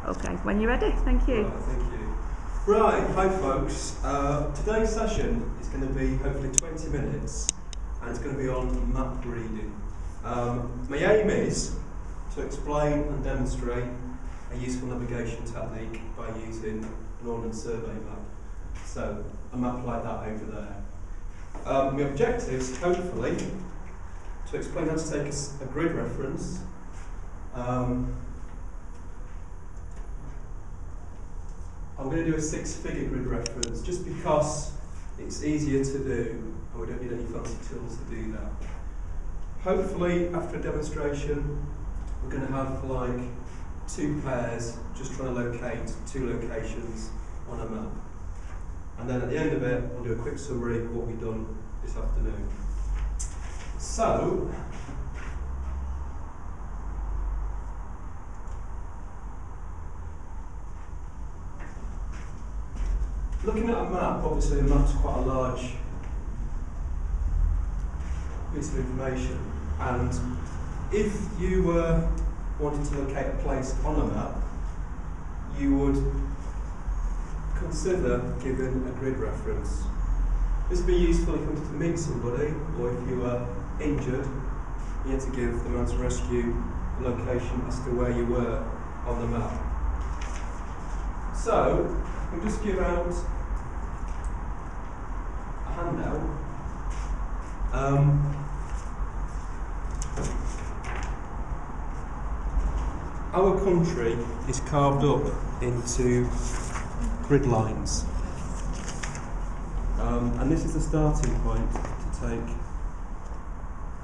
Okay, when you're ready, thank you. Right, thank you. Right, hi folks. Today's session is going to be hopefully 20 minutes and it's going to be on map reading. My aim is to explain and demonstrate a useful navigation technique by using an Ordnance Survey map. So, a map like that over there. My objective is hopefully to explain how to take a grid reference. I'm going to do a 6-figure grid reference just because it's easier to do and we don't need any fancy tools to do that. Hopefully after a demonstration we're going to have like 2 pairs just trying to locate 2 locations on a map. And then at the end of it I'll do a quick summary of what we've done this afternoon. So, looking at a map, obviously a map's quite a large piece of information, and if you were wanting to locate a place on a map, you would consider giving a grid reference. This would be useful if you wanted to meet somebody, or if you were injured, you had to give the mountain rescue a location as to where you were on the map. So, we'll just give out a handout. Our country is carved up into grid lines. And this is the starting point to take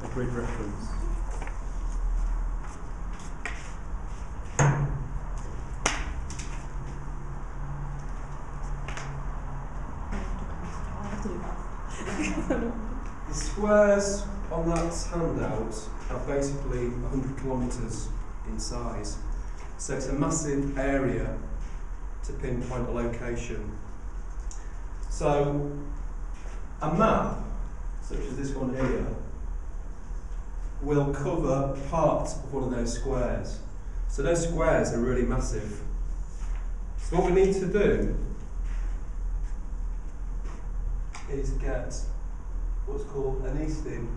a grid reference. The squares on that handout are basically 100 kilometres in size. So it's a massive area to pinpoint a location. So a map, such as this one here, will cover part of one of those squares. So those squares are really massive. So what we need to do is get what's called an easting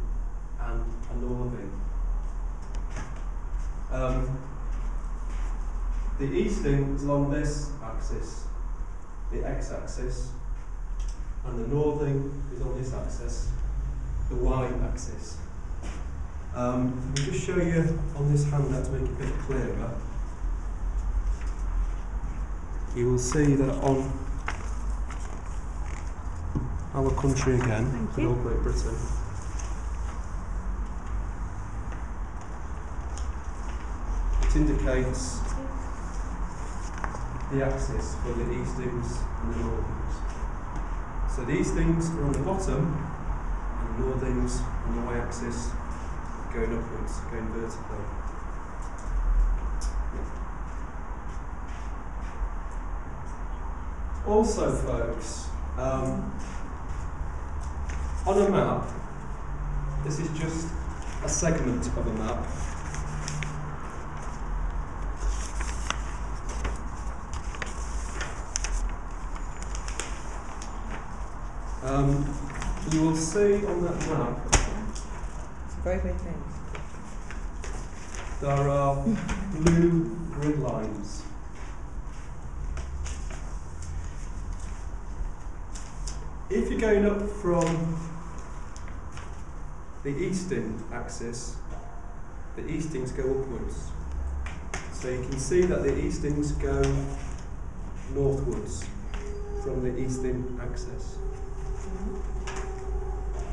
and a northing. The easting is along this axis, the x-axis, and the northing is on this axis, the y-axis. I'll just show you on this handout to make it a bit clearer. You will see that on our country again, good old Great Britain, it indicates the axis for the eastings and the northings. So the eastings are on the bottom, and the northings on the y-axis going upwards, going vertically. Also, folks, on a map, this is just a segment of a map. You will see on that map, It's a very big name. there are blue grid lines. If you're going up from the easting axis, the eastings go upwards. So you can see that the eastings go northwards from the easting axis.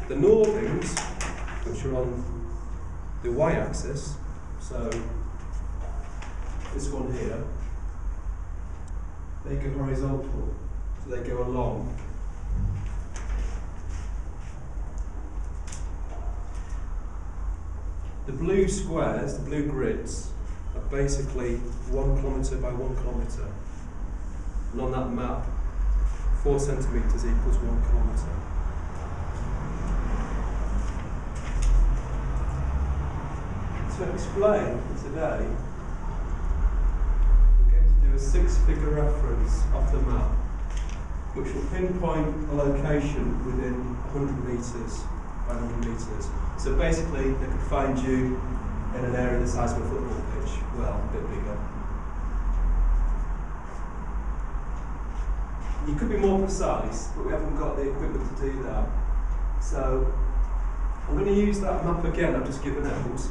The northings, which are on the y-axis, so this one here, they go horizontal, so they go along. The blue squares, the blue grids, are basically 1 kilometre by 1 kilometre. And on that map, 4 centimetres equals 1 kilometre. To explain today, we're going to do a reference off the map, which will pinpoint a location within 100 metres by 100 metres. So basically, they could find you in an area the size of a football pitch, well, a bit bigger. You could be more precise, but we haven't got the equipment to do that. So I'm going to use that map again I've just given out.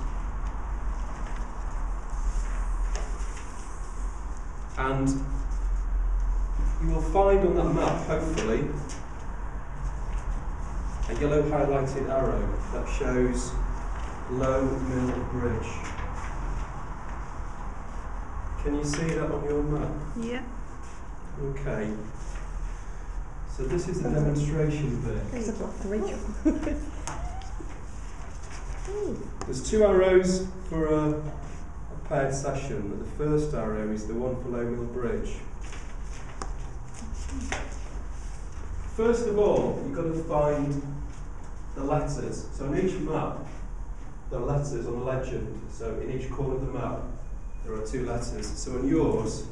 And you will find on that map, hopefully, a yellow highlighted arrow that shows Low Mill Bridge. Can you see that on your map? Yeah. Okay. So this is the demonstration bit. There's a block three. There's two arrows for a paired session. The first arrow is the one for Low Mill Bridge. First of all, you've got to find the letters. So on each map, there are letters on the legend. So in each corner of the map, there are two letters. So on yours,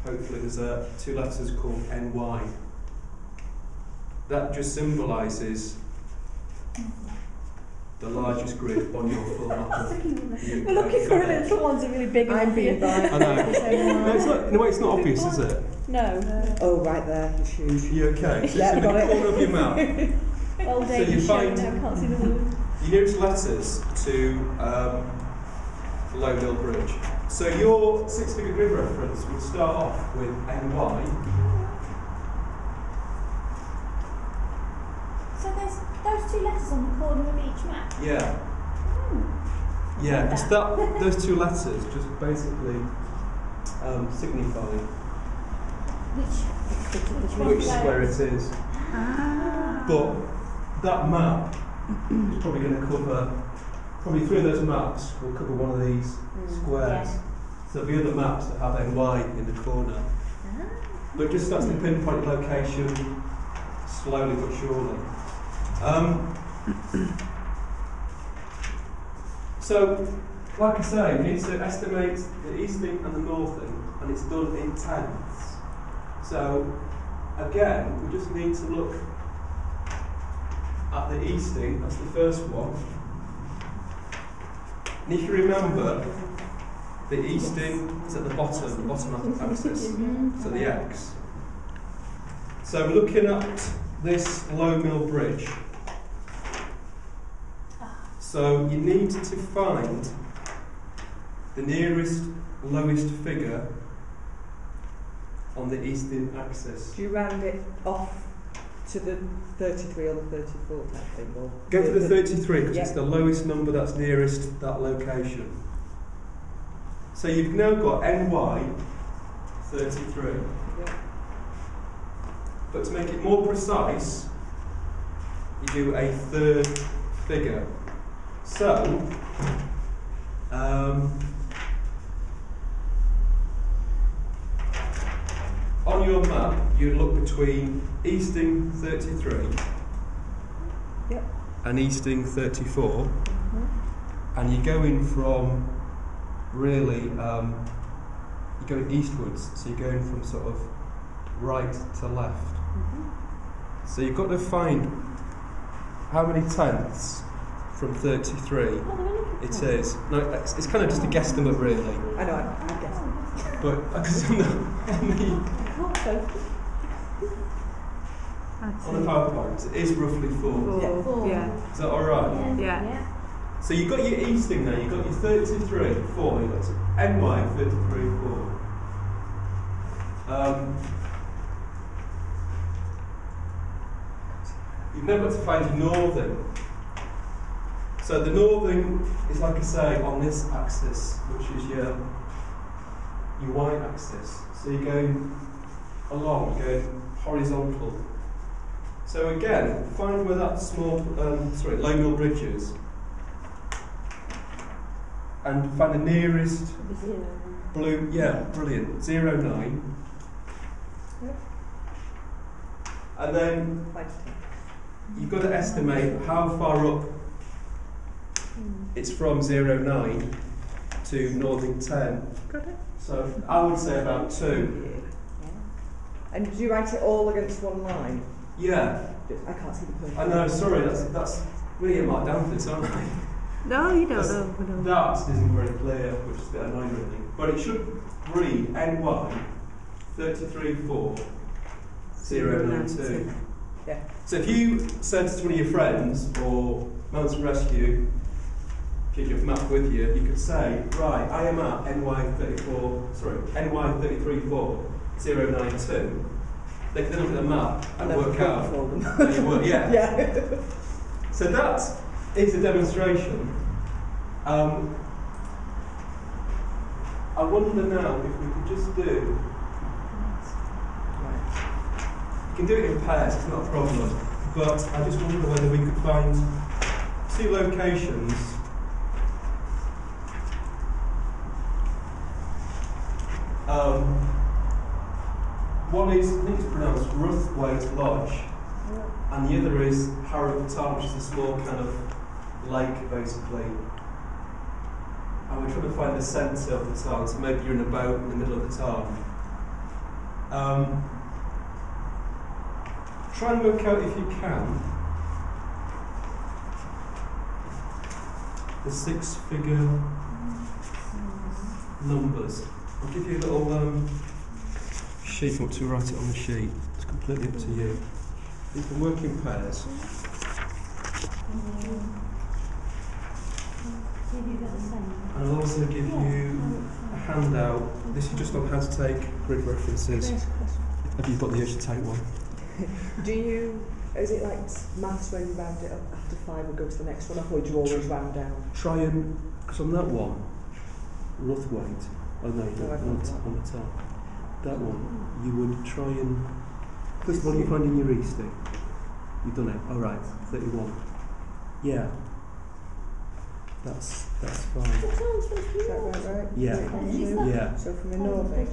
hopefully there's two letters called NY. That just symbolises the largest grid on your full map of the UK. We're looking for a little ones that are really big. I'm being blind. I know. No, it's not, in a way, it's not obvious, is it? No. Oh, right there, it's huge. You okay? So Yeah, it's in got the it. corner of your map. Old So age you show find- now, can't see the word. Your nearest letters to Low Mill Bridge. So your six-figure grid reference would start off with NY. So there's those two letters on the corner of each map. Yeah. Yeah, it's those two letters just basically signify which square it is. Ah. But that map is probably going to cover, probably three of those maps will cover one of these squares. Yeah. So there'll be other maps that have NY in the corner. But it just starts to pinpoint location slowly but surely. So, like I say, we need to estimate the easting and the northing, and it's done in tenths. So, again, we just need to look at the easting, that's the first one. And if you remember, the easting is at the bottom axis, so the X. So we're looking at this Low Mill Bridge. So you need to find the nearest lowest figure on the eastern axis. Do you round it off to the 33 or the 34 type thing? Or Go for the 33 because it's Yeah. the lowest number that's nearest that location. So you've now got NY 33. Yeah. But to make it more precise, you do a third figure. So, on your map, you look between Easting 33 Yep. and Easting 34, and you're going from really, you're going eastwards, so you're going from sort of right to left. So you've got to find how many tenths from 33 it is. No, it's kind of just a guesstimate really. I know, I guess. But because on the PowerPoint, it is roughly 4. Yeah. Yeah. Is that alright? Yeah. So you've got your easting there, you've got your 33, 4, you've got NY 33, 4. You've now got to find your northern. So the northern is, like I say, on this axis, which is your y-axis. So you're going along, going horizontal. So again, find where that Low Mill Bridge is, and find the nearest blue. Yeah, brilliant. 09. Yep. And then Like you've got to estimate how far up it's from 09 to northing 10. got it? So I would say about 2. And did you write it all against one line? Yeah. I can't see the person. I know, sorry, that's really a mark down for this, aren't I? No, you don't know. We don't. That isn't very clear, which is a bit annoying really. But it should read NY 334-092. Yeah. So if you said to one of your friends or Mountain Rescue, if you have a map with you, you could say, right, I am at NY 334-092. They can then look at the map and work out where you were. Yeah. Yeah. So that is a demonstration. I wonder now if we could just do. You can do it in pairs, it's not a problem. But I just wonder whether we could find two locations. One is, I think it's pronounced Ruthwaite Lodge, and the other is Harrow Tarn, which is a small kind of lake, basically. And we're trying to find the centre of the tarn, so maybe you're in a boat in the middle of the tarn. Try and work out, if you can, the 6-figure numbers. I'll give you a little sheet if you want to write it on the sheet. It's completely up to you. You can work in pairs. And I'll also give you a handout. This is just on how to take grid references. Have you got the urge to take one? Is it like maths where you round it up after 5 and go to the next one, or do you always round down? Try and, because on that one, Ruthwaite, oh no, you don't, on the top. That one, you would try and, first of all, you find in your Easter. You've done it, alright, 31. Yeah. That's fine. Is that right? Yeah. Yeah. So from the Norfolk,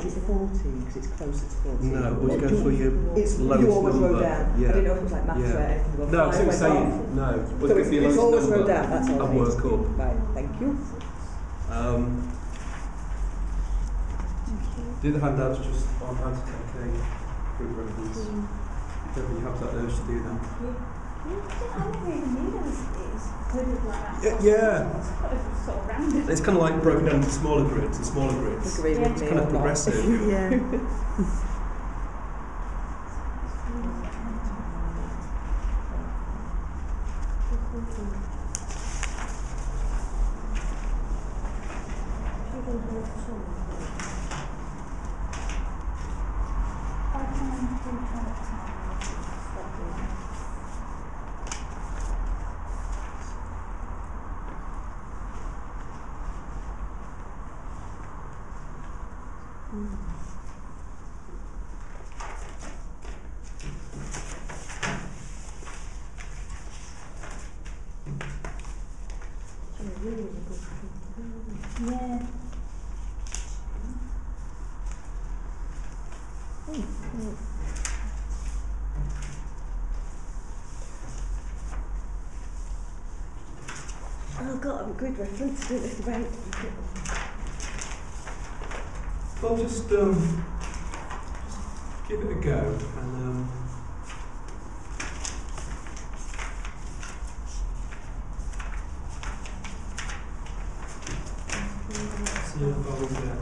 is it 14 because it's closer to 14? No, always go for your It's lowest you always number. wrote down. Yeah. I didn't know if it was like maths Yeah. or anything. Or No, so five it's saying, went off. no, So always go for your it's lowest always number wrote down, that's all. and work up. Right, thank you. The other handouts just on how to take a group reference. Don't you have that urge to do that? I never even knew there was grids like that. Yeah. It's quite sort of random. It's kind of like broken down into smaller grids and smaller grids. Agree with Yeah. me It's kind of on that. progressive. Yeah. Yeah. Oh, got a good reference, didn't it, about? Well, just give it a go and see how far we get.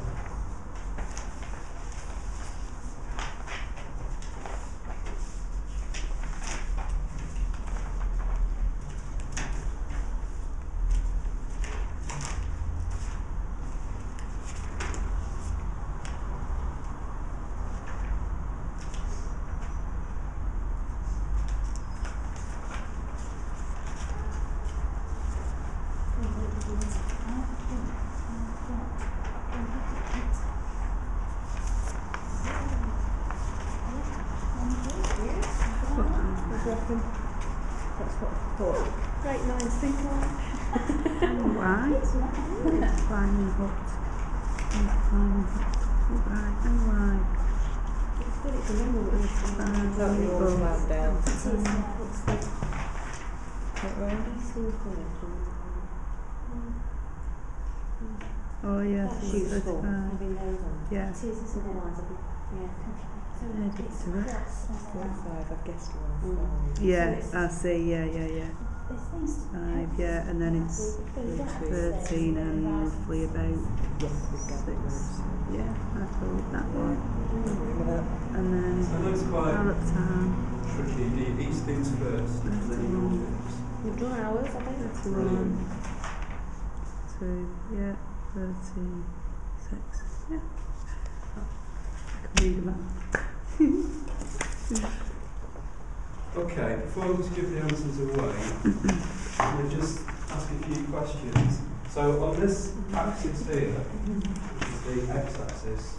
That's what I thought. Great minds think alike. Right. It's fine, but it's fine. Right, and right. It's good, it's a number with That we always round down. It is, yeah. It's the That way. Eastern College. Oh yeah, That's so useful, 35. having those on. Yeah. It is, isn't it? Yeah. So Add it to it. 45, I've guessed Mm. around 5. Yeah, I see, yeah. there's things to 5, yeah, and then it's 13 and roughly about Yes, we get 6. Yeah, I thought that one. Remember that? And then So that's quite Arab Town, tricky. Do you eat things first and then you do things? We've done ours, I think. 31, 2, yeah, 36, yeah. I can read them out. Okay, before I just give the answers away, I'm going to just ask a few questions. So on this axis here, which is the x-axis,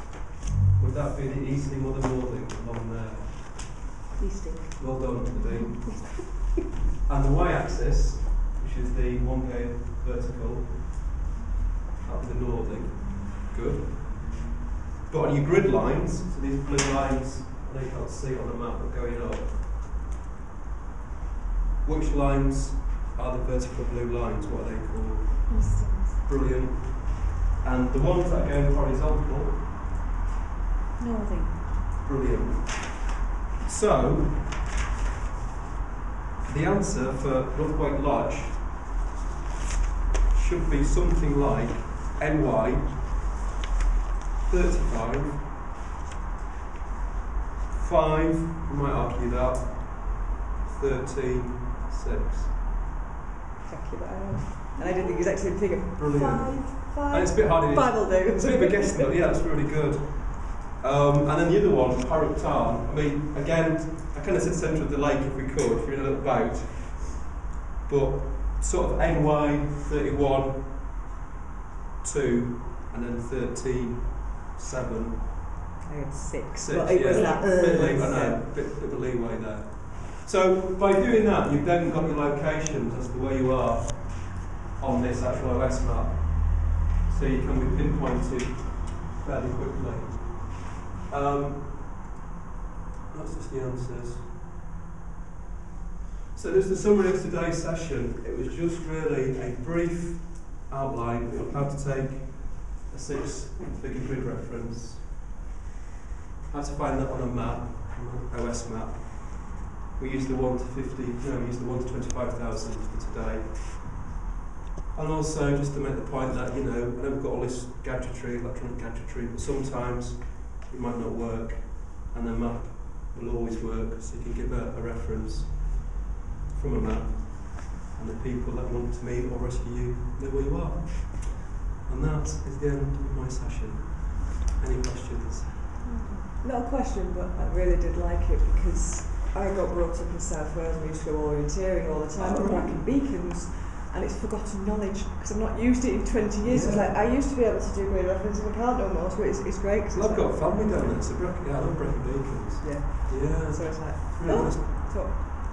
would that be the easting or the northing along there? Easting. Well done, Nadine. And the y-axis, which is the one going vertical, that'll be the northing. Good. But on your grid lines, so these blue lines, I know you can't see on the map, but going up, which lines are the vertical blue lines? What are they called? Brilliant. And the ones that are going horizontal? Northing. Brilliant. So, the answer for Northwick Lodge should be something like NY 35, 5, you might argue that, 13, 6. Exactly what I was. And I did the exact same thing. Brilliant. 5. And it's a bit hard. 5 will do. It's a bit of a guess, but yeah, that's really good. And then the other one, Parrot Tarn. I mean, again, I kind of said centre of the lake if we could, if you're in a little boat. But sort of NY 31, 2, and then 13, 7. I had 6. 6, But it was yeah. like, Bit leeway, I know, bit of a leeway there. So by doing that, you've then got your locations as to where you are on this actual OS map. So you can be pinpointed fairly quickly. That's just the answers. So there's the summary of today's session. It was just really a brief outline of how to take a 6-figure grid reference, how to find that on a map, an OS map. We used the 1 to 50, no, we used the 1 to 25,000 for today. And also just to make the point that, you know, I know we've got all this gadgetry, electronic gadgetry, but sometimes it might not work, and the map will always work, so you can give a reference from a map, and the people that want to meet or rescue you know where you are. And that is the end of my session. Any questions? Not a question, but I really did like it because I got brought up in South Wales and we used to go orienteering all the time, but back in Beacons, and it's forgotten knowledge because I've not used it in 20 years. It's like I used to be able to do grid reference and I can't no more, so it's great. Cause Well, I've it's got family down there, so I love Brecon Beacons. yeah. Yeah. So it's like, Really nice. so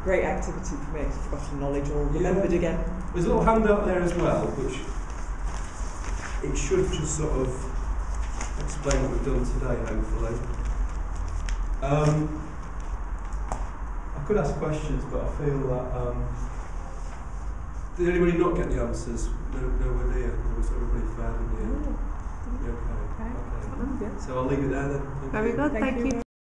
great activity for me. It's forgotten knowledge, all remembered again. There's a little handout there as well, which it should just sort of explain what we've done today, hopefully. I could ask questions, but I feel that did anybody not get the answers? No idea. Or was everybody fair in the end? Okay. Yeah. So I'll leave it there then. Thank Very you. good, Thank thank you. you.